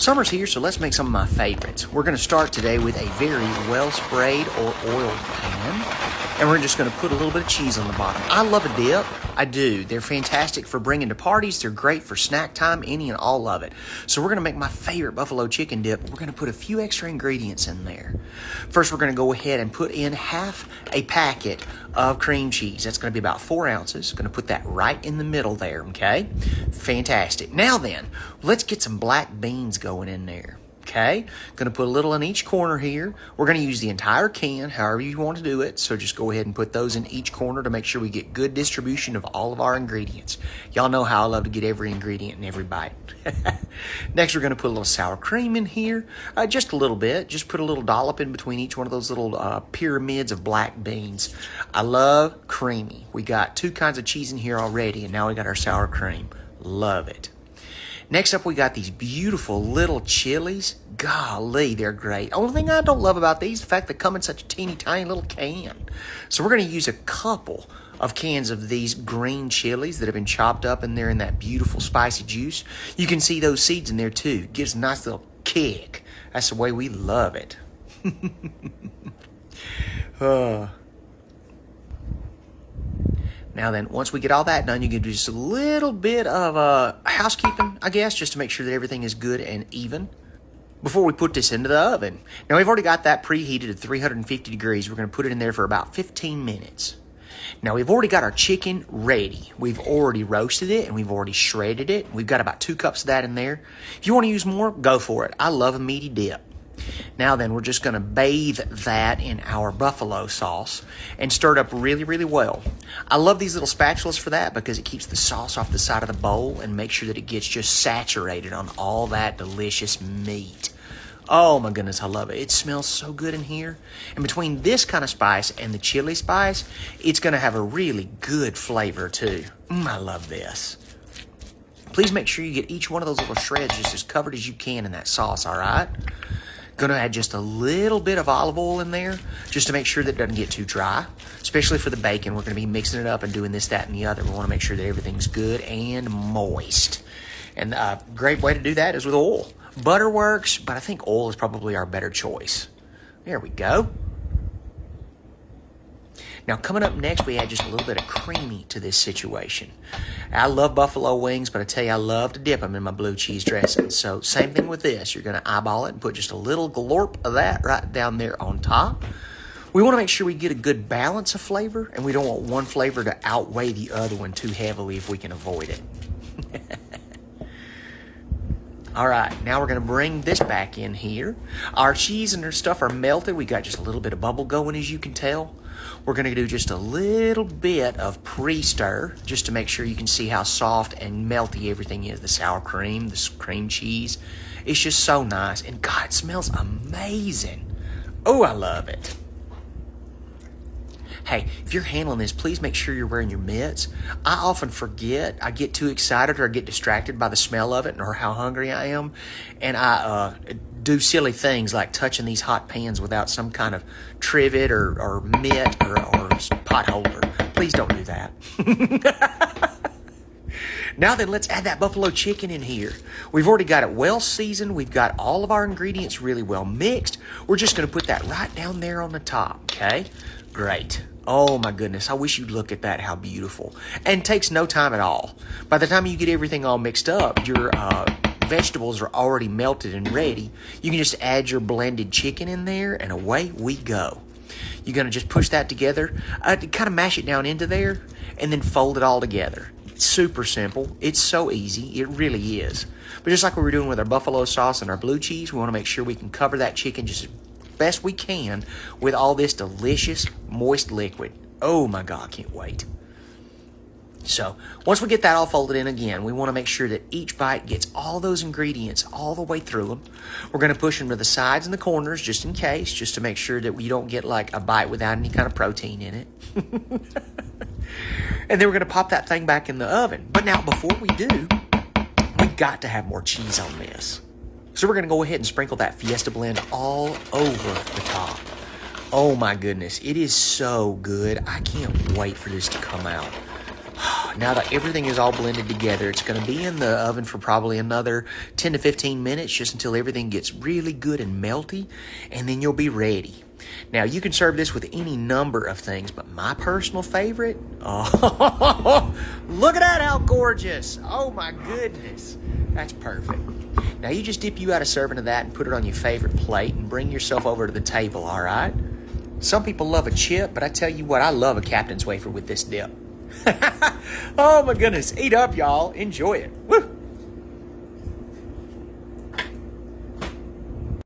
Summer's here, so let's make some of my favorites. We're going to start today with a very well-sprayed or oiled pan, and we're just going to put a little bit of cheese on the bottom. I love a dip. I do. They're fantastic for bringing to parties. They're great for snack time, any and all of it. So we're going to make my favorite buffalo chicken dip. We're going to put a few extra ingredients in there. First, we're going to go ahead and put in half a packet of cream cheese. That's going to be about 4 ounces. Going to put that right in the middle there, okay? Fantastic. Now then, let's get some black beans going in there. Okay, going to put a little in each corner here. We're going to use the entire can, however you want to do it. So just go ahead and put those in each corner to make sure we get good distribution of all of our ingredients. Y'all know how I love to get every ingredient in every bite. Next, we're going to put a little sour cream in here. Just a little bit. Just put a little dollop in between each one of those little pyramids of black beans. I love creamy. We got 2 kinds of cheese in here already, and now we got our sour cream. Love it. Next up, we got these beautiful little chilies. Golly, they're great. Only thing I don't love about these is the fact they come in such a teeny tiny little can. So we're going to use a couple of cans of these green chilies that have been chopped up in there in that beautiful spicy juice. You can see those seeds in there too. Gives a nice little kick. That's the way we love it. Now then, once we get all that done, you can do just a little bit of housekeeping, I guess, just to make sure that everything is good and even before we put this into the oven. Now, we've already got that preheated at 350 degrees. We're going to put it in there for about 15 minutes. Now, we've already got our chicken ready. We've already roasted it, and we've already shredded it. We've got about 2 cups of that in there. If you want to use more, go for it. I love a meaty dip. Now then, we're just going to bathe that in our buffalo sauce and stir it up really, really well. I love these little spatulas for that because it keeps the sauce off the side of the bowl and makes sure that it gets just saturated on all that delicious meat. Oh my goodness, I love it. It smells so good in here. And between this kind of spice and the chili spice, it's going to have a really good flavor too. I love this. Please make sure you get each one of those little shreds just as covered as you can in that sauce, all right? Going to add just a little bit of olive oil in there just to make sure that it doesn't get too dry, especially for the bacon. We're going to be mixing it up and doing this, that, and the other. We want to make sure that everything's good and moist. And a great way to do that is with oil. Butter works, but I think oil is probably our better choice. There we go. Now, coming up next, we add just a little bit of creamy to this situation. I love buffalo wings, but I tell you, I love to dip them in my blue cheese dressing. So, same thing with this. You're going to eyeball it and put just a little glorp of that right down there on top. We want to make sure we get a good balance of flavor, and we don't want one flavor to outweigh the other one too heavily if we can avoid it. All right, now we're going to bring this back in here. Our cheese and our stuff are melted. We got just a little bit of bubble going, as you can tell. We're going to do just a little bit of pre-stir just to make sure you can see how soft and melty everything is. The sour cream, the cream cheese. It's just so nice. And God, it smells amazing. Oh, I love it. Hey, if you're handling this, please make sure you're wearing your mitts. I often forget. I get too excited or I get distracted by the smell of it or how hungry I am. And I do silly things like touching these hot pans without some kind of trivet or mitt or pot holder. Please don't do that. Now then, let's add that buffalo chicken in here. We've already got it well seasoned. We've got all of our ingredients really well mixed. We're just going to put that right down there on the top, okay? Great. Oh my goodness, I wish you'd look at that, how beautiful. And takes no time at all. By the time you get everything all mixed up, your vegetables are already melted and ready. You can just add your blended chicken in there and away we go. You're going to just push that together, kind of mash it down into there, and then fold it all together. It's super simple. It's so easy. It really is. But just like we were doing with our buffalo sauce and our blue cheese, we want to make sure we can cover that chicken just as best we can with all this delicious, moist liquid. Oh my God, can't wait. So, once we get that all folded in again, we want to make sure that each bite gets all those ingredients all the way through them. We're going to push them to the sides and the corners just in case, just to make sure that we don't get like a bite without any kind of protein in it. And then we're going to pop that thing back in the oven. But now, before we do, we've got to have more cheese on this. So we're going to go ahead and sprinkle that Fiesta blend all over the top. Oh my goodness, it is so good. I can't wait for this to come out. Now that everything is all blended together, it's going to be in the oven for probably another 10 to 15 minutes, just until everything gets really good and melty, and then you'll be ready. Now, you can serve this with any number of things, but my personal favorite, oh, look at that, how gorgeous. Oh my goodness, that's perfect. Now, you just dip you out a serving of that and put it on your favorite plate and bring yourself over to the table, all right? Some people love a chip, but I tell you what, I love a Captain's wafer with this dip. Oh my goodness, eat up, y'all. Enjoy it. Woo!